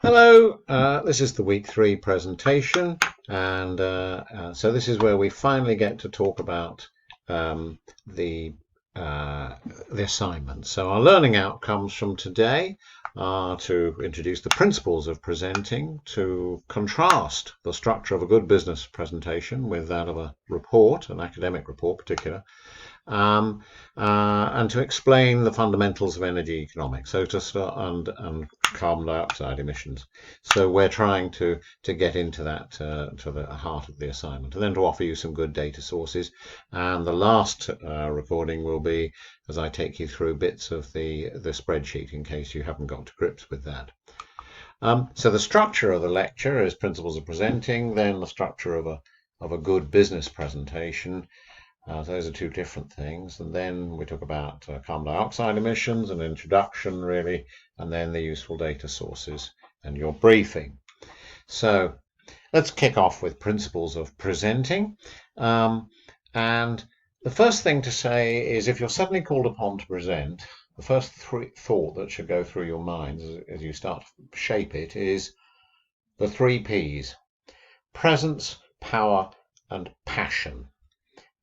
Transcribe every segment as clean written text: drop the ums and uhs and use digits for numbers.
Hello, this is the week 3 presentation, and so this is where we finally get to talk about um, the the assignment. So our learning outcomes from today are to introduce the principles of presenting, to contrast the structure of a good business presentation with that of a report, an academic report particular, um, and to explain the fundamentals of energy economics. So to start and carbon dioxide emissions. So we're trying to get into that to the heart of the assignment, and then to offer you some good data sources. And the last recording will be as I take you through bits of the spreadsheet in case you haven't got to grips with that. So the structure of the lecture is principles of presenting, then the structure of a good business presentation. Those are two different things. And then we talk about carbon dioxide emissions, an introduction really, and then the useful data sources and your briefing. So let's kick off with principles of presenting. And the first thing to say is if you're suddenly called upon to present, the first thought that should go through your minds as you start to shape it is the 3 Ps: presence, power, and passion.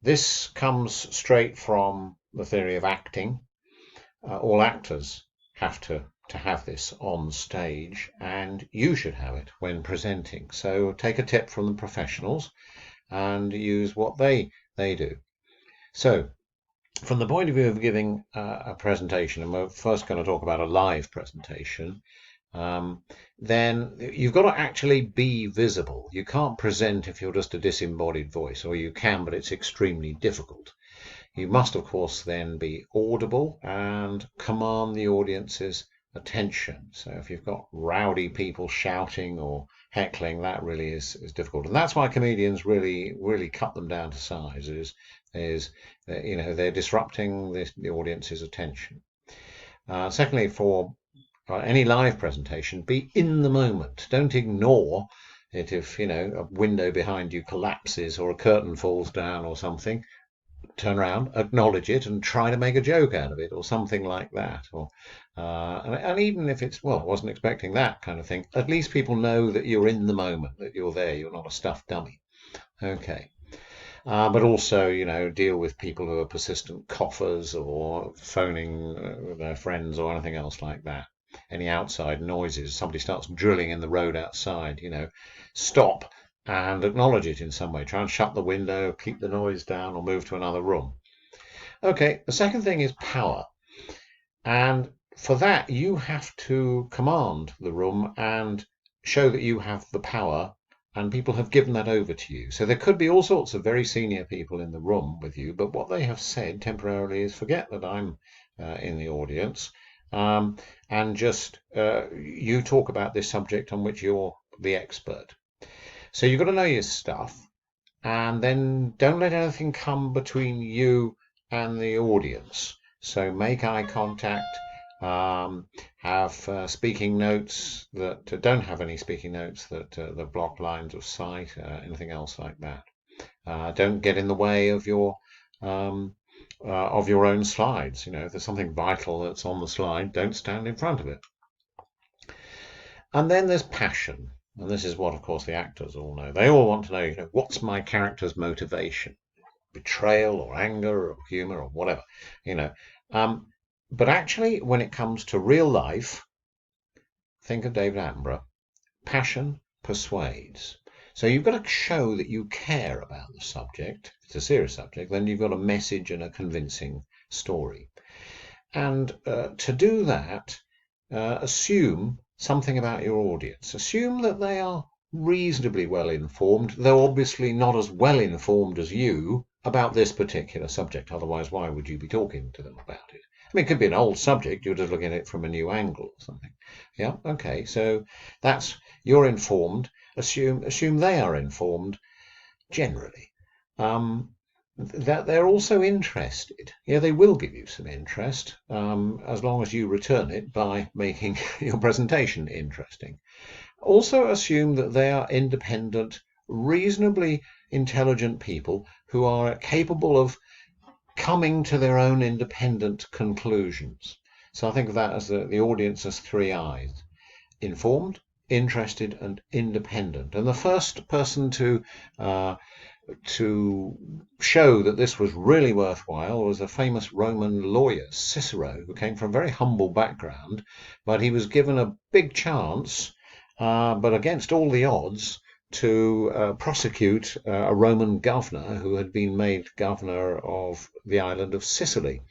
This comes straight from the theory of acting. All actors have to have this on stage, and you should have it when presenting. So take a tip from the professionals and use what they do. So from the point of view of giving a presentation, and we're first going to talk about a live presentation, then you've got to actually be visible. You can't present if you're just a disembodied voice, or you can, but it's extremely difficult. You must, of course, then be audible and command the audience's attention. So if you've got rowdy people shouting or heckling, that really is difficult. And that's why comedians really cut them down to size, is they're disrupting the audience's attention. Secondly, for any live presentation, be in the moment. Don't ignore it if a window behind you collapses or a curtain falls down or something. Turn around, acknowledge it, and try to make a joke out of it, or something like that. Or and even if it's, well, I wasn't expecting that kind of thing, at least people know that you're in the moment, that you're there, you're not a stuffed dummy. Okay. But also, deal with people who are persistent coughers or phoning their friends or anything else like that. Any outside noises, somebody starts drilling in the road outside, stop and acknowledge it in some way. Try and shut the window, keep the noise down, or move to another room. Okay, the second thing is power. And for that, you have to command the room and show that you have the power, and people have given that over to you. So there could be all sorts of very senior people in the room with you, but what they have said temporarily is forget that I'm in the audience, and just you talk about this subject on which you're the expert. So you've got to know your stuff, and then don't let anything come between you and the audience. So make eye contact, have speaking notes that don't have any speaking notes that block lines of sight, anything else like that. Don't get in the way of your own slides. If there's something vital that's on the slide, don't stand in front of it. And then there's passion. And this is what, of course, the actors all know. They all want to know, what's my character's motivation? Betrayal or anger or humor or whatever, But actually, when it comes to real life, think of David Attenborough. Passion persuades. So you've got to show that you care about the subject. If it's a serious subject, then you've got a message and a convincing story. And to do that, assume something about your audience. Assume that they are reasonably well informed, though obviously not as well informed as you about this particular subject. Otherwise, why would you be talking to them about it? I mean, it could be an old subject. You're just looking at it from a new angle or something. Yeah. Okay. So you're informed. Assume they are informed generally. That they're also interested. Yeah, they will give you some interest, as long as you return it by making your presentation interesting. Also assume that they are independent, reasonably intelligent people who are capable of coming to their own independent conclusions. So I think of that as the audience as 3 eyes: informed, interested, and independent. And the first person to show that this was really worthwhile was a famous Roman lawyer, Cicero, who came from a very humble background, but he was given a big chance, but against all the odds, to prosecute a Roman governor who had been made governor of the island of Sicily.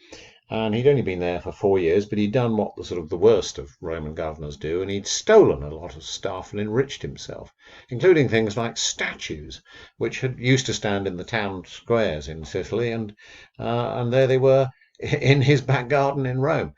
And he'd only been there for 4 years, but he'd done what the worst of Roman governors do, and he'd stolen a lot of stuff and enriched himself, including things like statues, which had used to stand in the town squares in Sicily, and there they were in his back garden in Rome.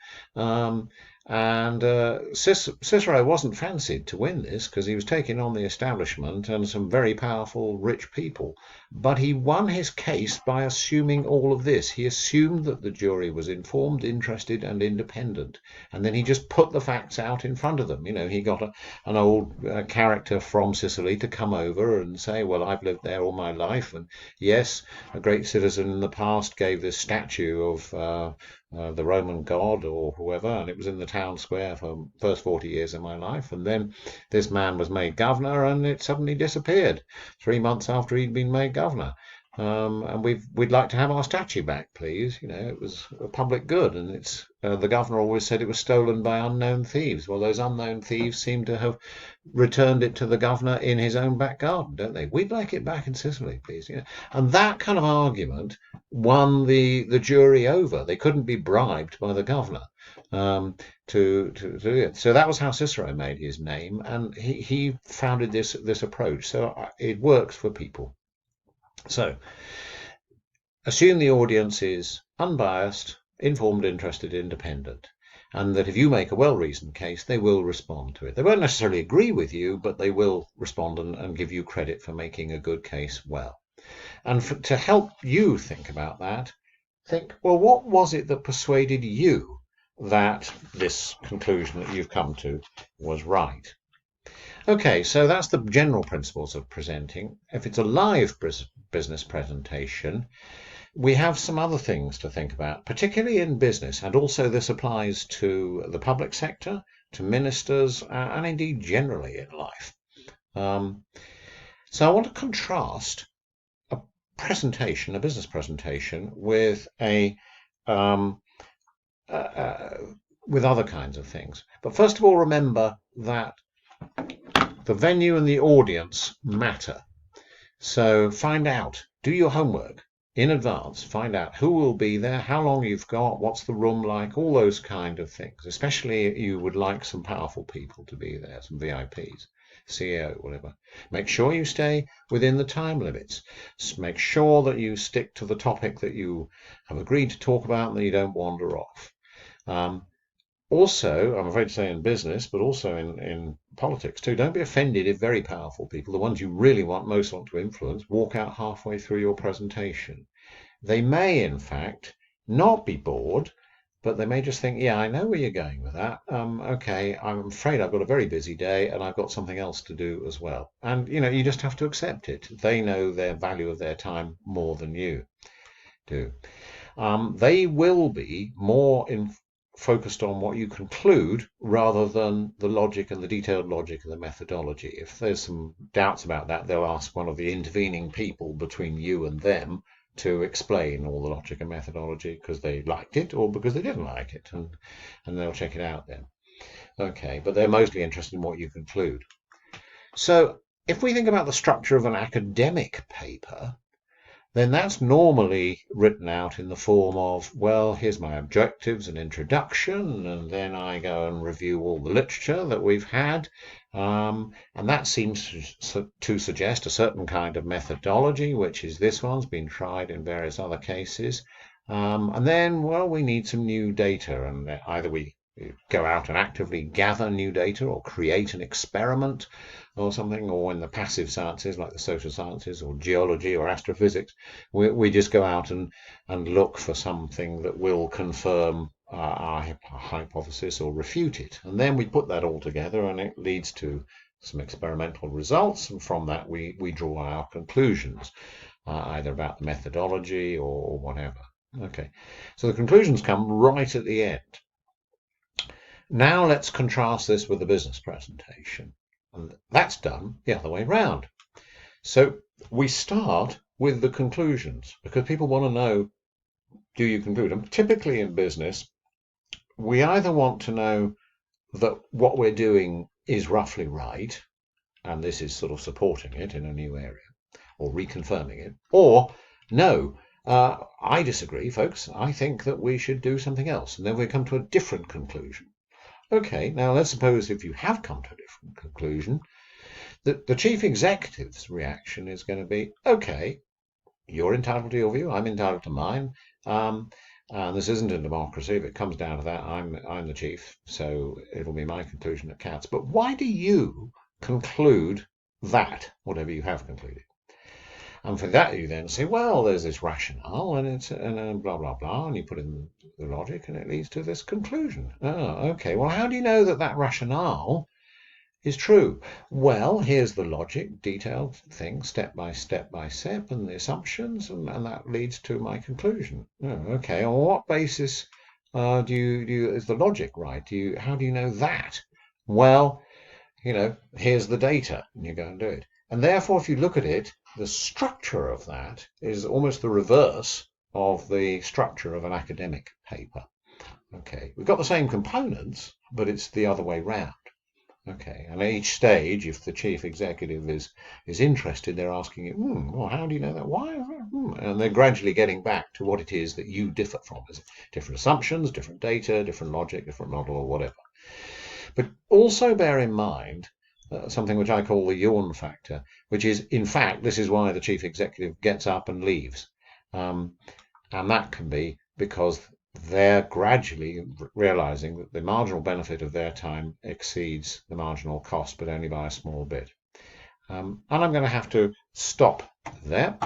Cicero wasn't fancied to win this because he was taking on the establishment and some very powerful, rich people. But he won his case by assuming all of this. He assumed that the jury was informed, interested, and independent. And then he just put the facts out in front of them. He got an old character from Sicily to come over and say, well, I've lived there all my life. And yes, a great citizen in the past gave this statue of the Roman god or whoever, and it was in the town square for the first 40 years of my life. And then this man was made governor, and it suddenly disappeared 3 months after he'd been made governor. And we'd like to have our statue back, please. It was a public good, and it's the governor always said it was stolen by unknown thieves. Well, those unknown thieves seem to have returned it to the governor in his own back garden, don't they? We'd like it back in Sicily, please. And that kind of argument won the jury over. They couldn't be bribed by the governor to do it. So that was how Cicero made his name, and he founded this approach. So it works for people. So, assume the audience is unbiased, informed, interested, independent, and that if you make a well-reasoned case, they will respond to it. They won't necessarily agree with you, but they will respond and give you credit for making a good case well. And to help you think about that, think, well, what was it that persuaded you that this conclusion that you've come to was right? Okay, so that's the general principles of presenting. If it's a live business presentation, we have some other things to think about, particularly in business, and also this applies to the public sector, to ministers, and indeed generally in life. So I want to contrast a presentation, a business presentation, with with other kinds of things. But first of all, remember that the venue and the audience matter. So find out, do your homework in advance, find out who will be there, how long you've got, what's the room like, all those kind of things. Especially you would like some powerful people to be there, some VIPs, CEO, whatever. Make sure you stay within the time limits. Make sure that you stick to the topic that you have agreed to talk about and that you don't wander off. Also, I'm afraid to say in business, but also in politics too, don't be offended if very powerful people, the ones you really most want to influence, walk out halfway through your presentation. They may, in fact, not be bored, but they may just think, yeah, I know where you're going with that. Okay, I'm afraid I've got a very busy day and I've got something else to do as well. And, you just have to accept it. They know their value of their time more than you do. They will be more focused on what you conclude rather than the logic and the detailed logic and the methodology. If there's some doubts about that, they'll ask one of the intervening people between you and them to explain all the logic and methodology because they liked it or because they didn't like it, and they'll check it out then. Okay, but they're mostly interested in what you conclude. So if we think about the structure of an academic paper, then that's normally written out in the form of, well, here's my objectives and introduction, and then I go and review all the literature that we've had, and that seems to suggest a certain kind of methodology, which is this one's been tried in various other cases, and then, well, we need some new data, and either we go out and actively gather new data or create an experiment or something, or in the passive sciences like the social sciences or geology or astrophysics, we just go out and look for something that will confirm our hypothesis or refute it. And then we put that all together and it leads to some experimental results, and from that we draw our conclusions, either about the methodology or whatever. Okay, so the conclusions come right at the end. Now let's contrast this with the business presentation. And that's done the other way round. So we start with the conclusions because people want to know, do you conclude? And typically in business, we either want to know that what we're doing is roughly right, and this is sort of supporting it in a new area or reconfirming it, or no, I disagree, folks. I think that we should do something else. And then we come to a different conclusion. Okay, now let's suppose if you have come to a different conclusion, the chief executive's reaction is going to be, okay, you're entitled to your view, I'm entitled to mine. And this isn't a democracy. If it comes down to that, I'm the chief, so it'll be my conclusion that counts. But why do you conclude that, whatever you have concluded? And for that, you then say, well, there's this rationale, and it's and blah blah blah, and you put in the logic, and it leads to this conclusion. Oh, okay. Well, how do you know that that rationale is true? Well, here's the logic, detailed thing, step by step by step, and the assumptions, and that leads to my conclusion. Oh, okay. On what basis do you is the logic right? How do you know that? Well, here's the data, and you go and do it. And therefore, if you look at it, the structure of that is almost the reverse of the structure of an academic paper. Okay, we've got the same components, but it's the other way round. Okay, and at each stage, if the chief executive is interested, they're asking you, well, how do you know that? Why? And they're gradually getting back to what it is that you differ from. Is it different assumptions, different data, different logic, different model, or whatever? But also bear in mind something which I call the yawn factor, which is, in fact, this is why the chief executive gets up and leaves. And that can be because they're gradually realizing that the marginal benefit of their time exceeds the marginal cost, but only by a small bit. And I'm going to have to stop there.